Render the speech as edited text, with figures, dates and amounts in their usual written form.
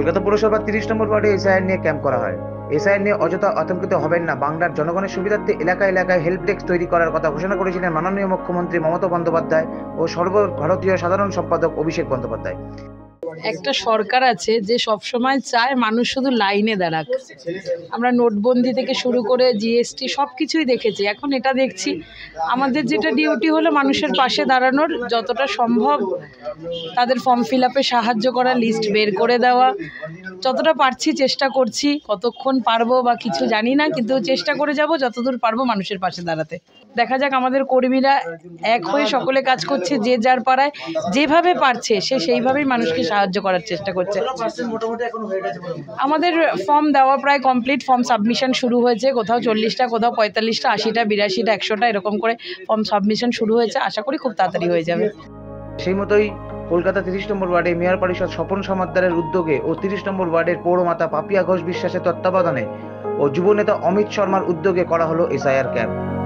কলকাতা পুরসভার 30 নম্বর ওয়ার্ডে এসআইআর নিয়ে ক্যাম্প করা হয়। এসআইআর নিয়ে অযথা আতঙ্কিত হবেন না, বাংলার জনগণের সুবিধার্থে এলাকায় এলাকায় হেল্প ডেস্ক তৈরি করার কথা ঘোষণা করেছিলেন মাননীয় মুখ্যমন্ত্রী মমতা বন্দ্যোপাধ্যায় ও সর্বভারতীয় সাধারণ সম্পাদক অভিষেক বন্দ্যোপাধ্যায়। একটা সরকার আছে যে সবসময় চায় মানুষ শুধু লাইনে দাঁড়াক। আমরা নোটবন্দি থেকে শুরু করে জিএসটি সব কিছুই দেখেছি, এখন এটা দেখছি। আমাদের যেটা ডিউটি হলো মানুষের পাশে দাঁড়ানোর, যতটা সম্ভব তাদের ফর্ম ফিল আপে সাহায্য করা, লিস্ট বের করে দেওয়া, যতটা পারছি চেষ্টা করছি। কতক্ষণ পারবো বা কিছু জানি না, কিন্তু চেষ্টা করে যাব যতদূর পারবো মানুষের পাশে দাঁড়াতে। দেখা যাক, আমাদের কর্মীরা এক হয়ে সকলে কাজ করছে, যে যার পাড়ায় যেভাবে পারছে সে সেইভাবেই মানুষকে সাহায্য করার চেষ্টা করছে। আমাদের ফর্ম দেওয়া প্রায় কমপ্লিট, ফর্ম সাবমিশন শুরু হয়েছে, কোথাও 40টা, কোথাও 45টা, 80টা, 82টা, 100টা এরকম করে ফর্ম সাবমিশন শুরু হয়েছে। আশা করি খুব তাড়াতাড়ি হয়ে যাবে। সেই মতোই কলকাতা 30 নম্বর ওয়ার্ডে মেয়র পরিষদ স্বপন সমাদ্দারের উদ্যোগে ও 30 নম্বর ওয়ার্ডের পৌরমাতা পাপিয়া ঘোষ বিশ্বাসের তত্ত্বাবধানে ও যুবনেতা অমিত শর্মার উদ্যোগে করা হলো এসআইআর ক্যাম্প।